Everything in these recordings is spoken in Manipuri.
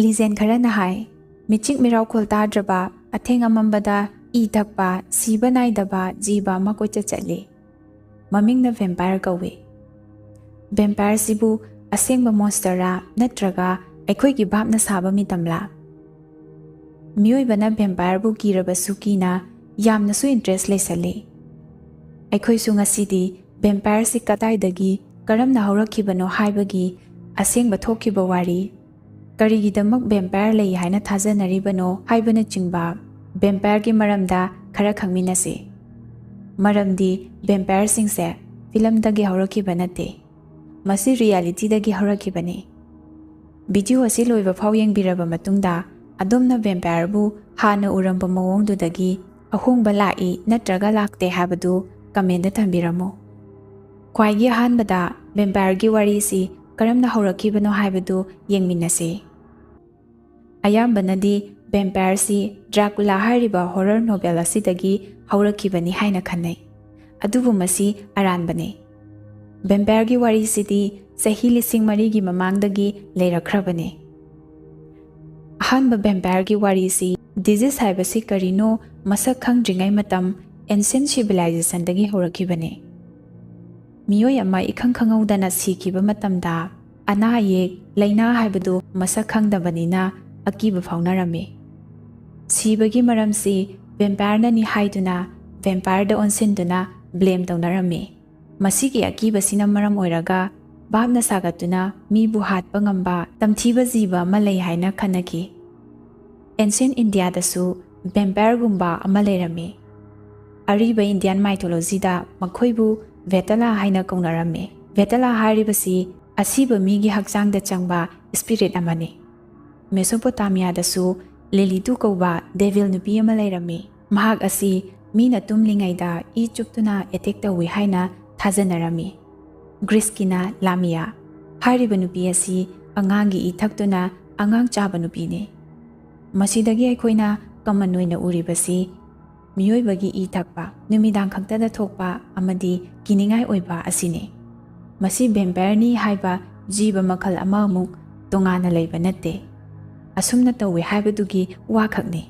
ꯂꯤꯖꯦꯟ ꯈꯔꯅ ꯍꯥꯏ ꯃꯤꯆꯤꯛ ꯃꯤꯔꯥꯎꯈꯣꯜ ꯇꯥꯗ꯭ꯔꯕ ꯑꯊꯦꯡ ꯑꯃꯝꯕꯗ ꯏ ꯊꯛꯄ ꯁꯤꯕ ꯅꯥꯏꯗꯕ ꯖꯤꯕ ꯑꯃ ꯀꯣꯏꯆꯠ ꯆꯠꯂꯤ ꯃꯃꯤꯡꯅ ꯚꯦꯝꯄꯥꯌꯔ ꯀꯧꯏ ꯚꯦꯝꯄꯥꯌꯔꯁꯤꯕꯨ ꯑꯁꯦꯡꯕ ꯃꯣꯟꯁꯇꯔꯔꯥ ꯅꯠꯇ꯭ꯔꯒ ꯑꯩꯈꯣꯏꯒꯤ ꯚꯥꯞꯅ ꯁꯥꯕ ꯃꯤꯇꯝꯂꯥ ꯃꯤꯑꯣꯏꯕꯅ ꯚꯦꯝꯄꯥꯌꯔꯕꯨ ꯀꯤꯔꯕꯁꯨ ꯀꯤꯅ ꯌꯥꯝꯅꯁꯨ ꯏꯟꯇꯔꯦꯁ ꯂꯩꯁꯜꯂꯤ ꯑꯩꯈꯣꯏꯁꯨ ꯉꯁꯤꯗꯤ ꯚꯦꯝꯄꯥꯌꯔꯁꯤ ꯀꯗꯥꯏꯗꯒꯤ ꯀꯔꯝꯅ ꯍꯧꯔꯛꯈꯤꯕꯅꯣ ꯍꯥꯏꯕꯒꯤ ꯑꯁꯦꯡꯕ ꯊꯣꯛꯈꯤꯕ ꯋꯥꯔꯤ ꯀꯔꯤꯒꯤꯗꯃꯛ ꯚꯦꯝꯄꯥꯌꯔ ꯂꯩ ꯍꯥꯏꯅ ꯊꯥꯖꯅꯔꯤꯕꯅꯣ ꯍꯥꯏꯕꯅꯆꯤꯡꯕ ꯚꯦꯝꯄꯥꯌꯔꯒꯤ ꯃꯔꯝꯗ ꯈꯔ ꯈꯪꯃꯤꯟꯅꯁꯤ ꯃꯔꯝꯗꯤ ꯚꯦꯝꯄꯥꯌꯔꯁꯤꯡꯁꯦ ꯐꯤꯂꯝꯗꯒꯤ ꯍꯧꯔꯛꯈꯤꯕ ꯅꯠꯇꯦ ꯃꯁꯤ ꯔꯤꯌꯦꯂꯤꯇꯤꯗꯒꯤ ꯍꯧꯔꯛꯈꯤꯕꯅꯤ ꯚꯤꯗꯤꯑꯣ ꯑꯁꯤ ꯂꯣꯏꯕ ꯐꯥꯎ ꯌꯦꯡꯕꯤꯔꯕ ꯃꯇꯨꯡꯗ ꯑꯗꯣꯝꯅ ꯚꯦꯝꯄꯥꯌꯔꯕꯨ ꯍꯥꯟꯅ ꯎꯔꯝꯕ ꯃꯑꯣꯡꯗꯨꯗꯒꯤ ꯑꯍꯣꯡꯕ ꯂꯥꯛꯏ ꯅꯠꯇ꯭ꯔꯒ ꯂꯥꯛꯇꯦ ꯍꯥꯏꯕꯗꯨ ꯀꯃꯦꯟꯗ ꯊꯝꯕꯤꯔꯝꯃꯨ ꯈ꯭ꯋꯥꯏꯒꯤ ꯑꯍꯥꯟꯕꯗ ꯚꯦꯝꯄꯥꯌꯔꯒꯤ ꯋꯥꯔꯤꯁꯤ ꯀꯔꯝꯅ ꯍꯧꯔꯛꯈꯤꯕꯅꯣ ꯍꯥꯏꯕꯗꯨ ꯌꯦꯡꯃꯤꯟꯅꯁꯤ ꯑꯌꯥꯝꯕꯅꯗꯤ ꯚꯦꯝꯄꯥꯌꯔꯁꯤ ꯗ꯭ꯔꯥꯀꯨꯂꯥ ꯍꯥꯏꯔꯤꯕ ꯍꯣꯔꯔ ꯅꯣꯚꯦꯜ ꯑꯁꯤꯗꯒꯤ ꯍꯧꯔꯛꯈꯤꯕꯅꯤ ꯍꯥꯏꯅ ꯈꯟꯅꯩ ꯑꯗꯨꯕꯨ ꯃꯁꯤ ꯑꯔꯥꯟꯕꯅꯤ ꯚꯦꯝꯄꯥꯌꯔꯒꯤ ꯋꯥꯔꯤꯁꯤꯗꯤ ꯆꯍꯤ 4000ꯒꯤ ꯃꯃꯥꯡꯗꯒꯤ ꯂꯩꯔꯛꯈ꯭ꯔꯕꯅꯤ ꯑꯍꯥꯟꯕ ꯚꯦꯝꯄꯥꯌꯔꯒꯤ ꯋꯥꯔꯤꯁꯤ ꯗꯤꯖꯤꯁ ꯍꯥꯏꯕꯁꯤ ꯀꯔꯤꯅꯣ ꯃꯁꯛ ꯈꯪꯗ꯭ꯔꯤꯉꯩ ꯃꯇꯝ ꯑꯦꯟꯁꯤꯌꯟ ꯁꯤꯚꯤꯂꯥꯏꯖꯦꯁꯟꯗꯒꯤ ꯍꯧꯔꯛꯈꯤꯕꯅꯤ ꯃꯤꯑꯣꯏ ꯑꯃ ꯏꯈꯪ ꯈꯪꯍꯧꯗꯅ ꯁꯤꯈꯤꯕ ꯃꯇꯝꯗ ꯑꯅꯥ ꯑꯌꯦꯛ ꯂꯩꯅꯥ ꯍꯥꯏꯕꯗꯨ ꯃꯁꯛ ꯈꯪꯗꯕꯅꯤꯅ ꯑꯀꯤꯕ ꯐꯥꯎꯅꯔꯝꯃꯤ ꯁꯤꯕꯒꯤ ꯃꯔꯝꯁꯤ ꯚꯦꯝꯄꯥꯌꯔꯅꯅꯤ ꯍꯥꯏꯗꯨꯅ ꯚꯦꯝꯄꯥꯌꯔꯗ ꯑꯣꯟꯁꯤꯟꯗꯨꯅ ꯕ꯭ꯂꯦꯝ ꯇꯧꯅꯔꯝꯃꯤ ꯃꯁꯤꯒꯤ ꯑꯀꯤꯕꯁꯤꯅ ꯃꯔꯝ ꯑꯣꯏꯔꯒ ꯚꯥꯞꯅ ꯁꯥꯒꯠꯇꯨꯅ ꯃꯤꯕꯨ ꯍꯥꯠꯄ ꯉꯝꯕ ꯇꯝꯊꯤꯕ ꯖꯤꯕ ꯑꯃ ꯂꯩ ꯍꯥꯏꯅ ꯈꯟꯅꯈꯤ ꯑꯦꯟꯁꯤꯌꯟ ꯏꯟꯗꯤꯌꯥꯗꯁꯨ ꯚꯦꯝꯄꯥꯌꯔꯒꯨꯝꯕ ꯑꯃ ꯂꯩꯔꯝꯃꯤ ꯑꯔꯤꯕ ꯏꯟꯗꯤꯌꯟ ꯃꯥꯏꯊꯣꯂꯣꯖꯤꯗ ꯃꯈꯣꯏꯕꯨ ꯚꯦꯇꯥꯂꯥ ꯍꯥꯏꯅ ꯀꯧꯅꯔꯝꯃꯤ ꯚꯦꯇꯥꯂꯥ ꯍꯥꯏꯔꯤꯕꯁꯤ ꯑꯁꯤꯕ ꯃꯤꯒꯤ ꯍꯛꯆꯥꯡꯗ ꯆꯪꯕ ꯁ꯭ꯄꯤꯔꯤꯠ ꯑꯃꯅꯤ ꯃꯦꯁꯣꯄꯣꯇꯥꯃꯤꯌꯥꯗꯁꯨ ꯂꯤꯂꯤꯇꯨ ꯀꯧꯕ ꯗꯦꯚꯤꯜ ꯅꯨꯄꯤ ꯑꯃ ꯂꯩꯔꯝꯃꯤ ꯃꯍꯥꯛ ꯑꯁꯤ ꯃꯤꯅ ꯇꯨꯝꯂꯤꯉꯩꯗ ꯏ ꯆꯨꯞꯇꯨꯅ ꯑꯦꯇꯦꯛ ꯇꯧꯏ ꯍꯥꯏꯅ ꯊꯥꯖꯅꯔꯝꯃꯤ ꯒ꯭ꯔꯤꯁꯀꯤꯅ ꯂꯥꯃꯤꯌꯥ ꯍꯥꯏꯔꯤꯕ ꯅꯨꯄꯤ ꯑꯁꯤ ꯑꯉꯥꯡꯒꯤ ꯏ ꯊꯛꯇꯨꯅ ꯑꯉꯥꯡ ꯆꯥꯕ ꯅꯨꯄꯤꯅꯤ ꯃꯁꯤꯗꯒꯤ ꯑꯩꯈꯣꯏꯅ ꯀꯃꯟ ꯑꯣꯏꯅ ꯎꯔꯤꯕꯁꯤ ꯃꯤꯑꯣꯏꯕꯒꯤ ꯏ ꯊꯛꯄ ꯅꯨꯃꯤꯗꯥꯡ ꯈꯛꯇꯗ ꯊꯣꯛꯄ ꯑꯃꯗꯤ ꯀꯤꯅꯤꯡꯉꯥꯏ ꯑꯣꯏꯕ ꯑꯁꯤꯅꯤ ꯃꯁꯤ ꯚꯦꯝꯄꯥꯌꯔꯅꯤ ꯍꯥꯏꯕ ꯖꯤꯕ ꯃꯈꯜ ꯑꯃꯃꯨꯛ ꯇꯣꯉꯥꯟꯅ ꯂꯩꯕ ꯅꯠꯇꯦ ꯑꯁꯨꯝꯅ ꯇꯧꯏ ꯍꯥꯏꯕꯗꯨꯒꯤ ꯋꯥꯈꯛꯅꯤ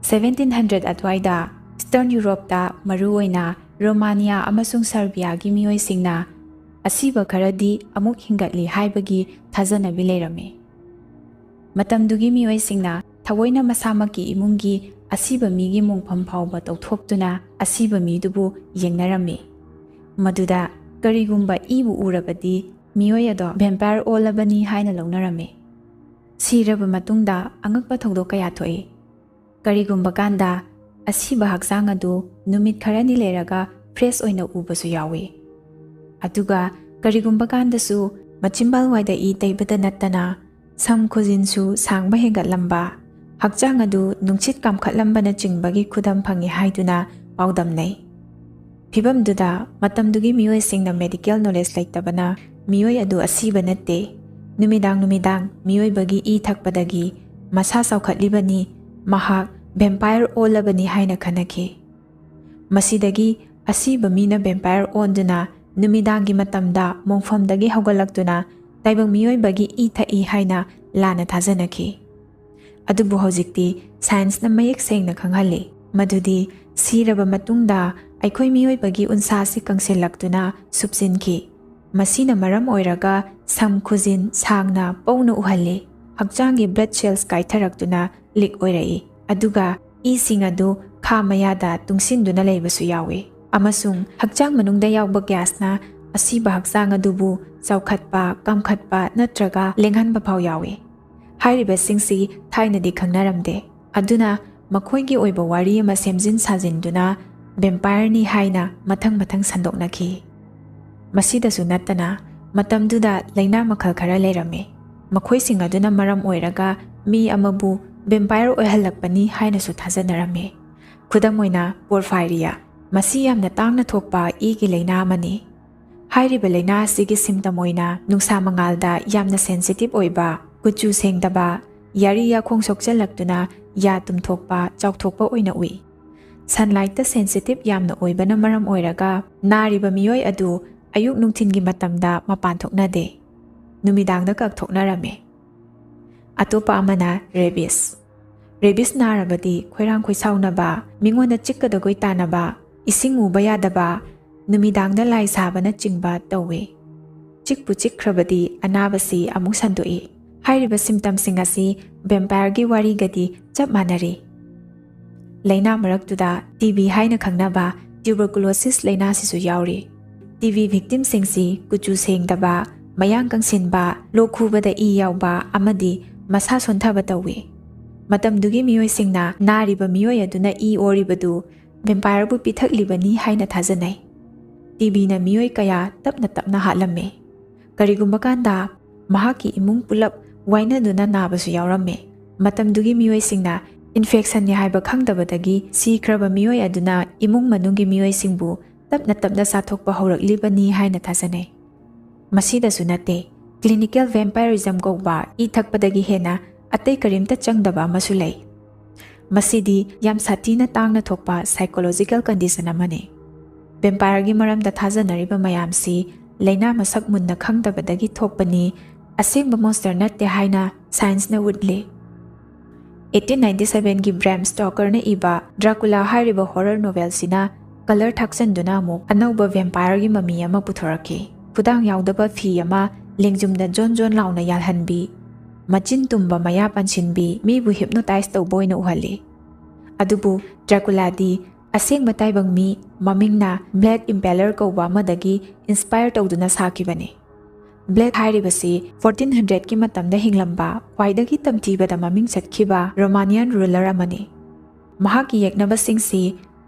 1700 ꯑꯗꯨꯋꯥꯏꯗ ꯏꯁꯇꯔꯟ ꯌꯨꯔꯣꯞꯇ ꯃꯔꯨꯑꯣꯏꯅ ꯔꯣꯃꯥꯅꯤꯌꯥ ꯑꯃꯁꯨꯡ ꯁꯔꯕꯤꯌꯥꯒꯤ ꯃꯤꯑꯣꯏꯁꯤꯡꯅ ꯑꯁꯤꯕ ꯈꯔꯗꯤ ꯑꯃꯨꯛ ꯍꯤꯡꯒꯠꯂꯤ ꯍꯥꯏꯕꯒꯤ ꯊꯥꯖꯅꯕꯤ ꯂꯩꯔꯝꯃꯤ ꯃꯇꯝꯗꯨꯒꯤ ꯃꯤꯑꯣꯏꯁꯤꯡꯅ ꯊꯑꯣꯏꯅ ꯃꯁꯥꯃꯛꯀꯤ ꯏꯃꯨꯡꯒꯤ ꯑꯁꯤꯕ ꯃꯤꯒꯤ ꯃꯣꯡꯐꯝ ꯐꯥꯎꯕ ꯇꯧꯊꯣꯛꯇꯨꯅ ꯑꯁꯤꯕ ꯃꯤꯗꯨꯕꯨ ꯌꯦꯡꯅꯔꯝꯃꯤ ꯃꯗꯨꯗ ꯀꯔꯤꯒꯨꯝꯕ ꯏꯕꯨ ꯎꯔꯕꯗꯤ ꯃꯤꯑꯣꯏ ꯑꯗꯣ ꯚꯦꯝꯄꯥꯌꯔ ꯑꯣꯜꯂꯕꯅꯤ ꯍꯥꯏꯅ ꯂꯧꯅꯔꯝꯃꯤ ꯁꯤꯔꯕ ꯃꯇꯨꯡꯗ ꯑꯉꯛꯄ ꯊꯧꯗꯣꯛ ꯀꯌꯥ ꯊꯣꯛꯏ ꯀꯔꯤꯒꯨꯝꯕ ꯀꯥꯟꯗ ꯑꯁꯤꯕ ꯍꯛꯆꯥꯡ ꯑꯗꯨ ꯅꯨꯃꯤꯠ ꯈꯔꯅꯤ ꯂꯩꯔꯒ ꯐ꯭ꯔꯦꯁ ꯑꯣꯏꯅ ꯎꯕꯁꯨ ꯌꯥꯎꯏ ꯑꯗꯨꯒ ꯀꯔꯤꯒꯨꯝꯕ ꯀꯥꯟꯗꯁꯨ ꯃꯆꯤꯟꯕꯥꯜꯋꯥꯏꯗ ꯏ ꯇꯩꯕꯗ ꯅꯠꯇꯅ ꯁꯝ ꯈꯨꯖꯤꯟꯁꯨ ꯁꯥꯡꯕ ꯍꯦꯟꯒꯠꯂꯝꯕ ꯍꯛꯆꯥꯡ ꯑꯗꯨ ꯅꯨꯡꯁꯤꯠ ꯀꯥꯝꯈꯠꯂꯝꯕꯅꯆꯤꯡꯕꯒꯤ ꯈꯨꯗꯝ ꯐꯪꯏ ꯍꯥꯏꯗꯨꯅ ꯄꯥꯎꯗꯝꯅꯩ ꯐꯤꯚꯝꯗꯨꯗ ꯃꯇꯝꯗꯨꯒꯤ ꯃꯤꯑꯣꯏꯁꯤꯡꯅ ꯃꯦꯗꯤꯀꯦꯜ ꯅꯣꯂꯦꯖ ꯂꯩꯇꯕꯅ ꯃꯤꯑꯣꯏ ꯑꯗꯨ ꯑꯁꯤꯕ ꯅꯠꯇꯦ ꯅꯨꯃꯤꯗꯥꯡ ꯃꯤꯑꯣꯏꯕꯒꯤ ꯏ ꯊꯛꯄꯗꯒꯤ ꯃꯁꯥ ꯆꯥꯎꯈꯠꯂꯤꯕꯅꯤ ꯃꯍꯥꯛ ꯚꯦꯝꯄꯥꯌꯔ ꯑꯣꯜꯂꯕꯅꯤ ꯍꯥꯏꯅ ꯈꯟꯅꯈꯤ ꯃꯁꯤꯗꯒꯤ ꯑꯁꯤꯕ ꯃꯤꯅ ꯚꯦꯝꯄꯥꯌꯔ ꯑꯣꯟꯗꯨꯅ ꯅꯨꯃꯤꯗꯥꯡꯒꯤ ꯃꯇꯝꯗ ꯃꯣꯡꯐꯝꯗꯒꯤ ꯍꯧꯒꯠꯂꯛꯇꯨꯅ ꯇꯥꯏꯕꯪ ꯃꯤꯑꯣꯏꯕꯒꯤ ꯏ ꯊꯛꯏ ꯍꯥꯏꯅ ꯂꯥꯟꯅ ꯊꯥꯖꯅꯈꯤ ꯑꯗꯨꯕꯨ ꯍꯧꯖꯤꯛꯇꯤ ꯁꯥꯏꯟꯁꯅ ꯃꯌꯦꯛ ꯁꯦꯡꯅ ꯈꯪꯍꯜꯂꯤ ꯃꯗꯨꯗꯤ ꯁꯤꯔꯕ ꯃꯇꯨꯡꯗ ꯑꯩꯈꯣꯏ ꯃꯤꯑꯣꯏꯕꯒꯤ ꯎꯟꯁꯥꯁꯤ ꯀꯪꯁꯤꯜꯂꯛꯇꯨꯅ ꯁꯨꯞꯆꯤꯟꯈꯤ ꯃꯁꯤꯅ ꯃꯔꯝ ꯑꯣꯏꯔꯒ ꯁꯝ ꯈꯨꯖꯤꯟ ꯁꯥꯡꯅ ꯄꯧꯅ ꯎꯍꯜꯂꯤ ꯍꯛꯆꯥꯡꯒꯤ ꯕ꯭ꯂꯗ ꯁꯦꯜꯁ ꯀꯥꯏꯊꯔꯛꯇꯨꯅ ꯂꯤꯛ ꯑꯣꯏꯔꯛꯏ ꯑꯗꯨꯒ ꯏꯁꯤꯡ ꯑꯗꯨ ꯈꯥ ꯃꯌꯥꯗ ꯇꯨꯡꯁꯤꯟꯗꯨꯅ ꯂꯩꯕꯁꯨ ꯌꯥꯎꯏ ꯑꯃꯁꯨꯡ ꯍꯛꯆꯥꯡ ꯃꯅꯨꯡꯗ ꯌꯥꯎꯕ ꯒ꯭ꯌꯥꯁꯅ ꯑꯁꯤꯕ ꯍꯛꯆꯥꯡ ꯑꯗꯨꯕꯨ ꯆꯥꯎꯈꯠꯄ ꯀꯥꯝꯈꯠꯄ ꯅꯠꯇ꯭ꯔꯒ ꯂꯦꯡꯍꯟꯕ ꯐꯥꯎ ꯌꯥꯎꯏ ꯍꯥꯏꯔꯤꯕꯁꯤꯡꯁꯤ ꯊꯥꯏꯅꯗꯤ ꯈꯪꯅꯔꯝꯗꯦ ꯑꯗꯨꯅ ꯃꯈꯣꯏꯒꯤ ꯑꯣꯏꯕ ꯋꯥꯔꯤ ꯑꯃ ꯁꯦꯝꯖꯤꯟ ꯁꯥꯖꯤꯟꯗꯨꯅ ꯚꯦꯝꯄꯥꯌꯔꯅꯤ ꯍꯥꯏꯅ ꯃꯊꯪ ꯁꯟꯗꯣꯛꯅꯈꯤ ꯃꯁꯤꯗꯁꯨ ꯅꯠꯇꯅ ꯃꯇꯝꯗꯨꯗ ꯂꯩꯅꯥ ꯃꯈꯜ ꯈꯔ ꯂꯩꯔꯝꯃꯤ ꯃꯈꯣꯏꯁꯤꯡ ꯑꯗꯨꯅꯃꯔꯝ ꯑꯣꯏꯔꯒ ꯃꯤ ꯑꯃꯕꯨ ꯚꯦꯝꯄꯥꯌꯔ ꯑꯣꯏꯍꯜꯂꯛꯄꯅꯤ ꯍꯥꯏꯅꯁꯨ ꯊꯥꯖꯅꯔꯝꯃꯤ ꯈꯨꯗꯝ ꯑꯣꯏꯅ ꯄꯣꯔꯐꯥꯏꯔꯤꯌꯥ ꯃꯁꯤ ꯌꯥꯝꯅ ꯇꯥꯡꯅ ꯊꯣꯛꯄ ꯏꯒꯤ ꯂꯩꯅꯥ ꯑꯃꯅꯤ ꯍꯥꯏꯔꯤꯕ ꯂꯩꯅꯥ ꯑꯁꯤꯒꯤ ꯁꯤꯝꯇꯝ ꯑꯣꯏꯅ ꯅꯨꯡꯁꯥ ꯃꯉꯥꯜꯗ ꯌꯥꯝꯅ ꯁꯦꯟꯁꯤꯇꯤꯚ ꯑꯣꯏꯕ ꯀꯨꯆꯨ ꯁꯦꯡꯗꯕ ꯌꯥꯔꯤ ꯌꯥꯈꯣꯡ ꯁꯣꯛꯆꯜꯂꯛꯇꯨꯅ ꯌꯥ ꯇꯨꯝꯊꯣꯛꯄ ꯆꯥꯎꯊꯣꯛꯄ ꯑꯣꯏꯅ ꯎꯏ ꯁꯟꯂꯥꯏꯠꯇ ꯁꯦꯟꯁꯤꯇꯤꯚ ꯌꯥꯝꯅ ꯑꯣꯏꯕꯅ ꯃꯔꯝ ꯑꯣꯏꯔꯒ ꯅꯥꯔꯤꯕ ꯃꯤꯑꯣꯏ ꯑꯗꯨ ꯑꯌꯨꯛ ꯅꯨꯡꯊꯤꯟꯒꯤ ꯃꯇꯝꯗ ꯃꯄꯥꯟ ꯊꯣꯛꯅꯗꯦ ꯅꯨꯃꯤꯗꯥꯡꯗ ꯈꯛ ꯊꯣꯛꯅꯔꯝꯃꯤ ꯑꯇꯣꯞꯄ ꯑꯃꯅ ꯔꯦꯕꯤꯁ ꯔꯦꯕꯤꯁ ꯅꯥꯔꯕꯗꯤ ꯈꯣꯏꯔꯥꯡ ꯈꯣꯏꯁꯥꯎꯅꯕ ꯃꯤꯉꯣꯟꯗ ꯆꯤꯛꯀꯗꯒꯣꯏ ꯇꯥꯅꯕ ꯏꯁꯤꯡ ꯎꯕ ꯌꯥꯗꯕ ꯅꯨꯃꯤꯗꯥꯡꯗ ꯂꯥꯏ ꯁꯥꯕꯅꯆꯤꯡꯕ ꯇꯧꯏ ꯆꯤꯛꯄꯨ ꯆꯤꯛꯈ꯭ꯔꯕꯗꯤ ꯑꯅꯥꯕꯁꯤ ꯑꯃꯨꯛ ꯁꯟꯗꯣꯛꯏ ꯍꯥꯏꯔꯤꯕ ꯁꯤꯝꯇꯝꯁꯤꯡ ꯑꯁꯤ ꯚꯦꯝꯄꯥꯌꯔꯒꯤ ꯋꯥꯔꯤꯒꯗꯤ ꯆꯞ ꯃꯥꯟꯅꯔꯤ ꯂꯩꯅꯥ ꯃꯔꯛꯇꯨꯗ ꯇꯤꯕꯤ ꯍꯥꯏꯅ ꯈꯪꯅꯕ ꯇ꯭ꯌꯨꯕꯔꯀꯨꯂꯣꯁꯤꯁ ꯂꯩꯅꯥꯁꯤꯁꯨ ꯌꯥꯎꯔꯤ ꯇꯤꯕꯤ ꯚꯤꯛꯇꯤꯝꯁꯤꯡꯁꯤ ꯀꯨꯆꯨ ꯁꯦꯡꯗꯕ ꯃꯌꯥꯡ ꯀꯪꯁꯤꯟꯕ ꯂꯣꯛ ꯈꯨꯕꯗ ꯏ ꯌꯥꯎꯕ ꯑꯃꯗꯤ ꯃꯁꯥ ꯁꯣꯟꯊꯕ ꯇꯧꯏ ꯃꯇꯝꯗꯨꯒꯤ ꯃꯤꯑꯣꯏꯁꯤꯡꯅ ꯅꯥꯔꯤꯕ ꯃꯤꯑꯣꯏ ꯑꯗꯨꯅ ꯏ ꯑꯣꯔꯤꯕꯗꯨ ꯚꯦꯝꯄꯥꯌꯔꯕꯨ ꯄꯤꯊꯛꯂꯤꯕꯅꯤ ꯍꯥꯏꯅ ꯊꯥꯖꯅꯩ ꯇꯤꯕꯤꯅ ꯃꯤꯑꯣꯏ ꯀꯌꯥ ꯇꯞꯅ ꯇꯞꯅ ꯍꯥꯠꯂꯝꯃꯤ ꯀꯔꯤꯒꯨꯝꯕ ꯀꯥꯟꯗ ꯃꯍꯥꯛꯀꯤ ꯏꯃꯨꯡ ꯄꯨꯂꯞ ꯋꯥꯏꯅꯗꯨꯅ ꯅꯥꯕꯁꯨ ꯌꯥꯎꯔꯝꯃꯤ ꯃꯇꯝꯗꯨꯒꯤ ꯃꯤꯑꯣꯏꯁꯤꯡꯅ ꯏꯟꯐꯦꯛꯁꯟꯅꯤ ꯍꯥꯏꯕ ꯈꯪꯗꯕꯗꯒꯤ ꯁꯤꯈ꯭ꯔꯕ ꯃꯤꯑꯣꯏ ꯑꯗꯨꯅ ꯏꯃꯨꯡ ꯃꯅꯨꯡꯒꯤ ꯃꯤꯑꯣꯏꯁꯤꯡꯕꯨ ꯇꯞꯅ ꯇꯞꯅ ꯆꯥꯊꯣꯛꯄ ꯍꯧꯔꯛꯂꯤꯕꯅꯤ ꯍꯥꯏꯅ ꯊꯥꯖꯅꯩ ꯃꯁꯤꯗꯁꯨ ꯅꯠꯇꯦ ꯀ꯭ꯂꯤꯅꯤꯀꯦꯜ ꯚꯦꯝꯄꯥꯌꯔꯤꯖꯝ ꯀꯧꯕ ꯏ ꯊꯛꯄꯗꯒꯤ ꯍꯦꯟꯅ ꯑꯇꯩ ꯀꯔꯤꯝꯇ ꯆꯪꯗꯕ ꯑꯃꯁꯨ ꯂꯩ ꯃꯁꯤꯗꯤ ꯌꯥꯝ ꯁꯥꯊꯤꯅ ꯇꯥꯡꯅ ꯊꯣꯛꯄ ꯁꯥꯏꯀꯣꯂꯣꯖꯤꯀꯦꯜ ꯀꯟꯗꯤꯁꯟ ꯑꯃꯅꯤ ꯚꯦꯝꯄꯥꯌꯔꯒꯤ ꯃꯔꯝꯗ ꯊꯥꯖꯅꯔꯤꯕ ꯃꯌꯥꯝꯁꯤ ꯂꯩꯅꯥ ꯃꯁꯛ ꯃꯨꯟꯅ ꯈꯪꯗꯕꯗꯒꯤ ꯊꯣꯛꯄꯅꯤ ꯑꯁꯦꯡꯕ ꯃꯣꯟꯁꯇꯔ ꯅꯠꯇꯦ ꯍꯥꯏꯅ ꯁꯥꯏꯟꯁꯅ ꯎꯠꯂꯤ 1897ꯒꯤ ꯕ꯭ꯔꯦꯝ ꯁ꯭ꯇꯣꯀꯔꯅ ꯏꯕ ꯗ꯭ꯔꯥꯀꯨꯂꯥ ꯍꯥꯏꯔꯤꯕ ꯍꯣꯔꯔ ꯅꯣꯚꯦꯜꯁꯤꯅ ꯀꯂꯔ ꯊꯥꯛꯆꯟꯗꯨꯅ ꯑꯃꯨꯛ ꯑꯅꯧꯕ ꯚꯦꯝꯄꯥꯌꯔꯒꯤ ꯃꯃꯤ ꯑꯃ ꯄꯨꯊꯣꯔꯛꯈꯤ ꯈꯨꯗꯥꯡ ꯌꯥꯎꯗꯕ ꯐꯤ ꯑꯃ ꯂꯦꯡꯖꯨꯝꯗ ꯖꯣꯟ ꯖꯣꯟ ꯂꯥꯎꯅ ꯌꯥꯜꯍꯟꯕꯤ ꯃꯆꯤꯟ ꯇꯨꯝꯕ ꯃꯌꯥ ꯄꯥꯟꯁꯤꯟꯕꯤ ꯃꯤꯕꯨ ꯍꯤꯞꯅꯣꯇꯥꯏꯖ ꯇꯧꯕ ꯑꯣꯏꯅ ꯎꯍꯜꯂꯤ ꯑꯗꯨꯕꯨ ꯗ꯭ꯔꯥꯀꯨꯂꯥꯗꯤ ꯑꯁꯦꯡꯕ ꯇꯥꯏꯕꯪ ꯃꯤ ꯃꯃꯤꯡꯅ ꯕ꯭ꯂꯦꯗ ꯏꯝꯄꯦꯂꯔ ꯀꯧꯕ ꯑꯃꯗꯒꯤ ꯏꯟꯁꯄꯥꯌꯔ ꯇꯧꯗꯨꯅ ꯁꯥꯈꯤꯕꯅꯤ ꯕ꯭ꯂꯦꯗ ꯍꯥꯏꯔꯤꯕꯁꯤ 1400ꯀꯤ ꯃꯇꯝꯗ ꯍꯤꯡꯂꯝꯕ ꯈ꯭ꯋꯥꯏꯗꯒꯤ ꯇꯝꯊꯤꯕꯗ ꯃꯃꯤꯡ ꯆꯠꯈꯤꯕ ꯔꯣꯃꯥꯅꯤꯌꯟ ꯔꯨꯂꯔ ꯑꯃꯅꯤ ꯃꯍꯥꯛꯀꯤ ꯌꯦꯛꯅꯕꯁꯤꯡꯁꯤ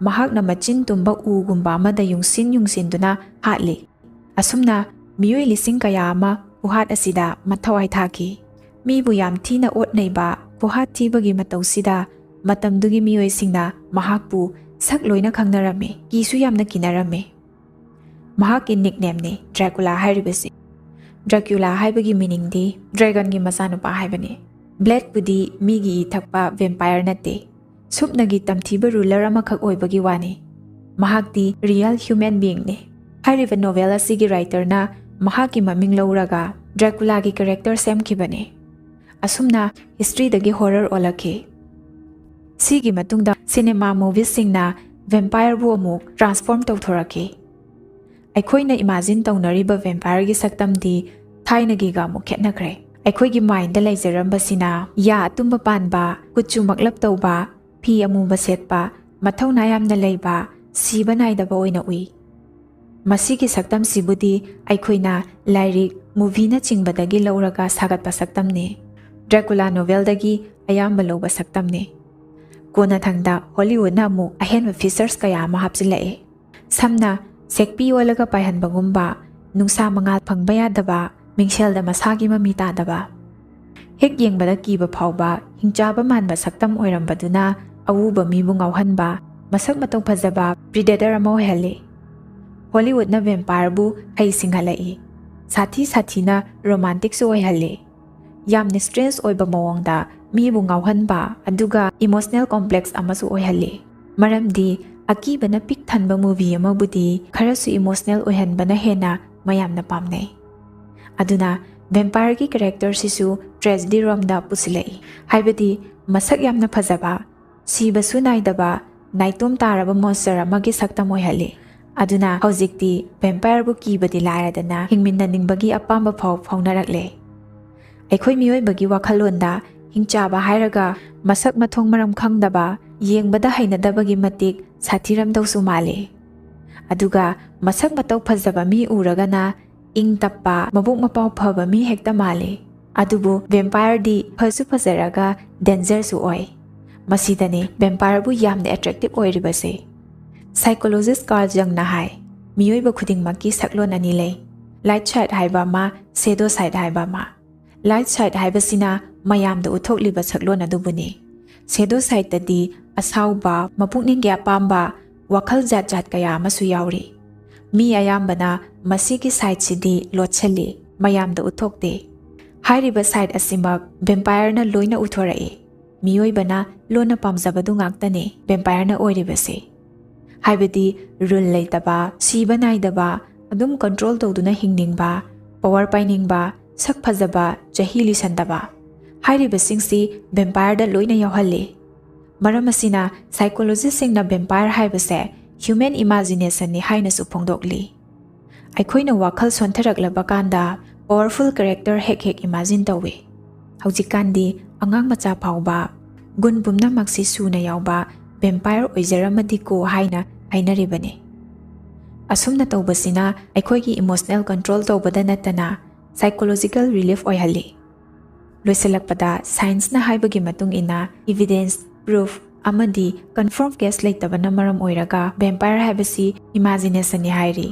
ꯃꯍꯥꯛꯅ ꯃꯆꯤꯟ ꯇꯨꯝꯕ ꯎꯒꯨꯝꯕ ꯑꯃꯗ ꯌꯨꯡꯁꯤꯟꯗꯨꯅ ꯍꯥꯠꯂꯤ ꯑꯁꯨꯝꯅ ꯃꯤꯑꯣꯏ ꯂꯤꯁꯤꯡ ꯀꯌꯥ ꯑꯃ ꯈꯨꯍꯥꯠ ꯑꯁꯤꯗ ꯃꯊꯋꯥꯏ ꯊꯥꯈꯤ ꯃꯤꯕꯨ ꯌꯥꯝ ꯊꯤꯅ ꯑꯣꯠꯅꯩꯕ ꯈꯨꯍꯥꯠ ꯊꯤꯕꯒꯤ ꯃꯇꯧꯁꯤꯗ ꯃꯇꯝꯗꯨꯒꯤ ꯃꯤꯑꯣꯏꯁꯤꯡꯅ ꯃꯍꯥꯛꯄꯨ ꯁꯛ ꯂꯣꯏꯅ ꯈꯪꯅꯔꯝꯃꯤ ꯀꯤꯁꯨ ꯌꯥꯝꯅ ꯀꯤꯅꯔꯝꯃꯤ ꯃꯍꯥꯛꯀꯤ ꯅꯤꯛꯅꯦꯝꯅꯤ ꯗ꯭ꯔꯥꯀꯨꯂꯥ ꯍꯥꯏꯔꯤꯕꯁꯤ ꯗ꯭ꯔꯥꯀ꯭ꯌꯨꯂꯥ ꯍꯥꯏꯕꯒꯤ ꯃꯤꯅꯤꯡꯗꯤ ꯗ꯭ꯔꯦꯒꯟꯒꯤ ꯃꯆꯥꯅꯨꯄꯥ ꯍꯥꯏꯕꯅꯤ ꯕ꯭ꯂꯦꯗꯄꯨꯗꯤ ꯃꯤꯒꯤ ꯏ ꯊꯛꯄ ꯚꯦꯝꯄꯥꯌꯔ ꯅꯠꯇꯦ ꯁꯨꯞꯅꯒꯤ ꯇꯝꯊꯤꯕ ꯔꯨꯂꯔ ꯑꯃꯈꯛ ꯑꯣꯏꯕꯒꯤ ꯋꯥꯅꯤ ꯃꯍꯥꯛꯇꯤ ꯔꯤꯌꯦꯜ ꯍ꯭ꯌꯨꯃꯦꯟ ꯕꯤꯏꯪꯅꯤ ꯍꯥꯏꯔꯤꯕ ꯅꯣꯚꯦꯜ ꯑꯁꯤꯒꯤ ꯔꯥꯏꯇꯔꯅ ꯃꯍꯥꯛꯀꯤ ꯃꯃꯤꯡ ꯂꯧꯔꯒ ꯗ꯭ꯔꯥꯀꯨꯂꯥꯒꯤ ꯀꯦꯔꯦꯛꯇꯔ ꯁꯦꯝꯈꯤꯕꯅꯤ ꯑꯁꯨꯝꯅ ꯍꯤꯁꯇ꯭ꯔꯤꯗꯒꯤ ꯍꯣꯔꯔ ꯑꯣꯜꯂꯛꯈꯤ ꯁꯤꯒꯤ ꯃꯇꯨꯡꯗ ꯁꯤꯅꯦꯃꯥ ꯃꯨꯚꯤꯁꯁꯤꯡꯅ ꯚꯦꯝꯄꯥꯌꯔꯕꯨ ꯑꯃꯨꯛ ꯇ꯭ꯔꯥꯟꯁꯐꯣꯔꯝ ꯇꯧꯊꯣꯔꯛꯈꯤ ꯑꯩꯈꯣꯏꯅ ꯏꯃꯥꯖꯤꯟ ꯇꯧꯅꯔꯤꯕ ꯚꯦꯝꯄꯥꯌꯔꯒꯤ ꯁꯛꯇꯝꯗꯤ ꯊꯥꯏꯅꯒꯤꯒ ꯑꯃꯨꯛ ꯈꯦꯠꯅꯈ꯭ꯔꯦ ꯑꯩꯈꯣꯏꯒꯤ ꯃꯥꯏꯟꯗ ꯂꯩꯖꯔꯝꯕꯁꯤꯅ ꯌꯥ ꯑꯇꯨꯝꯕ ꯄꯥꯟꯕ ꯀꯨꯆꯨ ꯃꯛꯂꯞ ꯇꯧꯕ ꯐꯤ ꯑꯃꯨꯕ ꯁꯦꯠꯄ ꯃꯊꯧꯅꯥ ꯌꯥꯝꯅ ꯂꯩꯕ ꯁꯤꯕ ꯅꯥꯏꯗꯕ ꯑꯣꯏꯅ ꯎꯏ ꯃꯁꯤꯒꯤ ꯁꯛꯇꯝꯁꯤꯕꯨꯗꯤ ꯑꯩꯈꯣꯏꯅ ꯂꯥꯏꯔꯤꯛ ꯃꯨꯚꯤꯅꯆꯤꯡꯕꯗꯒꯤ ꯂꯧꯔꯒ ꯁꯥꯒꯠꯄ ꯁꯛꯇꯝꯅꯤ ꯗ꯭ꯔꯥꯀꯨꯂꯥ ꯅꯣꯚꯦꯜꯗꯒꯤ ꯑꯌꯥꯝꯕ ꯂꯧꯕ ꯁꯛꯇꯝꯅꯤ ꯀꯣꯟꯅꯊꯪꯗ ꯍꯣꯂꯤꯋꯨꯗꯅ ꯑꯃꯨꯛ ꯑꯍꯦꯟꯕ ꯐꯤꯆꯔꯁ ꯀꯌꯥ ꯑꯃ ꯍꯥꯞꯆꯤꯜꯂꯛꯏ ꯁꯝꯅ ꯁꯦꯛꯄꯤ ꯑꯣꯜꯂꯒ ꯄꯥꯏꯍꯟꯕꯒꯨꯝꯕ ꯅꯨꯡꯁꯥ ꯃꯉꯥꯜ ꯐꯪꯕ ꯌꯥꯗꯕ ꯃꯤꯡꯁꯦꯜꯗ ꯃꯁꯥꯒꯤ ꯃꯃꯤ ꯇꯥꯗꯕ ꯍꯦꯛ ꯌꯦꯡꯕꯗ ꯀꯤꯕ ꯐꯥꯎꯕ ꯍꯤꯡꯆꯥꯕ ꯃꯥꯟꯕ ꯁꯛꯇꯝ ꯑꯣꯏꯔꯝꯕꯗꯨꯅ ꯑꯎꯕ ꯃꯤꯕꯨ ꯉꯥꯎꯍꯟꯕ ꯃꯁꯛ ꯃꯇꯧ ꯐꯖꯕ ꯄ꯭ꯔꯤꯗꯦꯇꯔ ꯑꯃ ꯑꯣꯏꯍꯜꯂꯤ ꯍꯣꯂꯤꯋꯨꯗꯅ ꯚꯦꯝꯄꯥꯌꯔꯕꯨ ꯍꯩ ꯁꯤꯡꯍꯜꯂꯛꯏ ꯁꯥꯊꯤꯅ ꯔꯣꯃꯥꯟꯇꯤꯛꯁꯨ ꯑꯣꯏꯍꯜꯂꯤ ꯌꯥꯝꯅ ꯁ꯭ꯇ꯭ꯔꯦꯟꯖ ꯑꯣꯏꯕ ꯃꯑꯣꯡꯗ ꯃꯤꯕꯨ ꯉꯥꯎꯍꯟꯕ ꯑꯗꯨꯒ ꯏꯃꯣꯁꯅꯦꯜ ꯀꯣꯝꯄ꯭ꯂꯦꯛꯁ ꯑꯃꯁꯨ ꯑꯣꯏꯍꯜꯂꯤ ꯃꯔꯝꯗꯤ ꯑꯀꯤꯕꯅ ꯄꯤꯛ ꯊꯟꯕ ꯃꯨꯚꯤ ꯑꯃꯕꯨꯗꯤ ꯈꯔꯁꯨ ꯏꯃꯣꯁꯅꯦꯜ ꯑꯣꯏꯍꯟꯕꯅ ꯍꯦꯟꯅ ꯃꯌꯥꯝꯅ ꯄꯥꯝꯅꯩ ꯑꯗꯨꯅ ꯚꯦꯝꯄꯥꯌꯔꯒꯤ ꯀꯦꯔꯦꯛꯇꯔꯁꯤꯁꯨ ꯇ꯭ꯔꯦꯖꯦꯗꯤ ꯔꯣꯝꯗ ꯄꯨꯁꯤꯜꯂꯛꯏ ꯍꯥꯏꯕꯗꯤ ꯃꯁꯛ ꯌꯥꯝꯅ ꯐꯖꯕ ꯁꯤꯕꯁꯨ ꯅꯥꯏꯗꯕ ꯅꯥꯏꯇꯣꯝ ꯇꯥꯔꯕ ꯃꯣꯟꯁꯇꯔ ꯑꯃꯒꯤ ꯁꯛꯇꯝ ꯑꯣꯏꯍꯜꯂꯤ ꯑꯗꯨꯅ ꯍꯧꯖꯤꯛꯇꯤ ꯚꯦꯝꯄꯥꯌꯔꯕꯨ ꯀꯤꯕꯗꯤ ꯂꯥꯏꯔꯗꯅ ꯍꯤꯡꯃꯤꯟꯅꯅꯤꯡꯕꯒꯤ ꯑꯄꯥꯝꯕ ꯐꯥꯎ ꯐꯥꯎꯅꯔꯛꯂꯦ ꯑꯩꯈꯣꯏ ꯃꯤꯑꯣꯏꯕꯒꯤ ꯋꯥꯈꯜꯂꯣꯟꯗ ꯍꯤꯡꯆꯥꯕ ꯍꯥꯏꯔꯒ ꯃꯁꯛ ꯃꯊꯣꯡ ꯃꯔꯝ ꯈꯪꯗꯕ ꯌꯦꯡꯕꯗ ꯍꯩꯅꯗꯕꯒꯤ ꯃꯇꯤꯛ ꯁꯥꯊꯤꯔꯝꯗꯧꯁꯨ ꯃꯥꯜꯂꯤ ꯑꯗꯨꯒ ꯃꯁꯛ ꯃꯇꯧ ꯐꯖꯕ ꯃꯤ ꯎꯔꯒꯅ ꯏꯪ ꯇꯞꯄ ꯃꯕꯨꯛ ꯃꯄꯥꯎ ꯐꯕ ꯃꯤ ꯍꯦꯛꯇ ꯃꯥꯜꯂꯤ ꯑꯗꯨꯕꯨ ꯚꯦꯝꯄꯥꯌꯔꯗꯤ ꯐꯁꯨ ꯐꯖꯔꯒ ꯗꯦꯟꯖꯔꯁꯨ ꯑꯣꯏ ꯃꯁꯤꯗꯅꯤ ꯚꯦꯝꯄꯥꯌꯔꯕꯨ ꯌꯥꯝꯅ ꯑꯦꯇ꯭ꯔꯦꯛꯇꯤꯚ ꯑꯣꯏꯔꯤꯕꯁꯦ ꯁꯥꯏꯀꯣꯂꯣꯖꯤꯁ ꯀꯥꯔꯜ ꯖꯪꯅ ꯍꯥꯏ ꯃꯤꯑꯣꯏꯕ ꯈꯨꯗꯤꯡꯃꯛꯀꯤ ꯁꯛꯂꯣꯟ ꯑꯅꯤ ꯂꯩ ꯂꯥꯏꯠ ꯁꯥꯏꯠ ꯍꯥꯏꯕ ꯑꯃ ꯁꯦꯗꯣ ꯁꯥꯏꯠ ꯍꯥꯏꯕ ꯑꯃ ꯂꯥꯏꯠ ꯁꯥꯏꯠ ꯍꯥꯏꯕꯁꯤꯅ ꯃꯌꯥꯝꯗ ꯎꯠꯊꯣꯛꯂꯤꯕ ꯁꯛꯂꯣꯟ ꯑꯗꯨꯕꯨꯅꯤ ꯁꯦꯗꯣ ꯁꯥꯏꯠꯇꯗꯤ ꯑꯁꯥꯎꯕ ꯃꯄꯨꯛꯅꯤꯡꯒꯤ ꯑꯄꯥꯝꯕ ꯋꯥꯈꯜ ꯖꯥꯠ ꯖꯥꯠ ꯀꯌꯥ ꯑꯃꯁꯨ ꯌꯥꯎꯔꯤ ꯃꯤ ꯑꯌꯥꯝꯕꯅ ꯃꯁꯤꯒꯤ ꯁꯥꯏꯠꯁꯤꯗꯤ ꯂꯣꯠꯁꯤꯜꯂꯤ ꯃꯌꯥꯝꯗ ꯎꯠꯊꯣꯛꯇꯦ ꯍꯥꯏꯔꯤꯕ ꯁꯥꯏꯠ ꯑꯁꯤꯃꯛ ꯚꯦꯝꯄꯥꯌꯔꯅ ꯂꯣꯏꯅ ꯎꯠꯊꯣꯔꯛꯏ ꯃꯤꯑꯣꯏꯕꯅ ꯂꯣꯟꯅ ꯄꯥꯝꯖꯕꯗꯨ ꯉꯥꯛꯇꯅꯤ ꯚꯦꯝꯄꯥꯌꯔꯅ ꯑꯣꯏꯔꯤꯕꯁꯦ ꯍꯥꯏꯕꯗꯤ ꯔꯨꯜ ꯂꯩꯇꯕ ꯁꯤꯕ ꯅꯥꯏꯗꯕ ꯑꯗꯨꯝ ꯀꯟꯇ꯭ꯔꯣꯜ ꯇꯧꯗꯨꯅ ꯍꯤꯡꯅꯤꯡꯕ ꯄꯋꯥꯔ ꯄꯥꯏꯅꯤꯡꯕ ꯁꯛ ꯐꯖꯕ ꯆꯍꯤ ꯂꯤꯁꯟꯗꯕ ꯍꯥꯏꯔꯤꯕꯁꯤꯡꯁꯤ ꯚꯦꯝꯄꯥꯌꯔꯗ ꯂꯣꯏꯅ ꯌꯥꯎꯍꯜꯂꯤ꯫ ꯃꯔꯝ ꯑꯁꯤꯅ ꯁꯥꯏꯀꯣꯂꯣꯖꯤꯁꯁꯤꯡꯅ ꯚꯦꯝꯄꯥꯌꯔ ꯍꯥꯏꯕꯁꯦ ꯍ꯭ꯌꯨꯃꯦꯟ ꯏꯃꯥꯖꯤꯅꯦꯁꯟꯅꯤ ꯍꯥꯏꯅꯁꯨ ꯐꯣꯡꯗꯣꯛꯂꯤ꯫ ꯑꯩꯈꯣꯏꯅ ꯋꯥꯈꯜ ꯁꯣꯟꯊꯔꯛꯂꯕ ꯀꯥꯟꯗ ꯄꯥꯋꯔꯐꯨꯜ ꯀꯦꯔꯦꯛꯇꯔ ꯍꯦꯛ ꯏꯃꯥꯖꯤꯟ ꯇꯧꯏ꯫ ꯍꯧꯖꯤꯛꯀꯥꯟꯗꯤ ꯑꯉꯥꯡ ꯃꯆꯥ ꯐꯥꯎꯕ ꯒꯨꯟ ꯄꯨꯝꯅꯃꯛꯁꯤ ꯁꯨꯅ ꯌꯥꯎꯕ ꯚꯦꯝꯄꯥꯌꯔ ꯑꯣꯏꯖꯔꯝꯃꯗꯤꯀꯣ ꯍꯥꯏꯅ ꯍꯥꯏꯅꯔꯤꯕꯅꯤ꯫ ꯑꯁꯨꯝꯅ ꯇꯧꯕꯁꯤꯅ ꯑꯩꯈꯣꯏꯒꯤ ꯏꯃꯣꯁꯅꯦꯜ ꯀꯟꯇ꯭ꯔꯣꯜ ꯇꯧꯕꯗ ꯅꯠꯇꯅ ꯁꯥꯏꯀꯣꯂꯣꯖꯤꯀꯦꯜ ꯔꯤꯂꯤꯐ ꯑꯣꯏꯍꯜꯂꯤ꯫ ꯂꯣꯏꯁꯤꯜꯂꯛꯄꯗ ꯁꯥꯏꯟꯁꯅ ꯍꯥꯏꯕꯒꯤ ꯃꯇꯨꯡ ꯏꯟꯅ ꯏꯚꯤꯗꯦꯟꯁ, ꯄ꯭ꯔꯨꯐ ꯑꯃꯗꯤ ꯀꯟꯐꯥꯔꯝ ꯀꯦꯁ ꯂꯩꯇꯕꯅ ꯃꯔꯝ ꯑꯣꯏꯔꯒ ꯚꯦꯝꯄꯥꯌꯔ ꯍꯥꯏꯕꯁꯤ ꯏꯃꯥꯖꯤꯅꯦꯁꯟꯅꯤ ꯍꯥꯏꯔꯤ꯫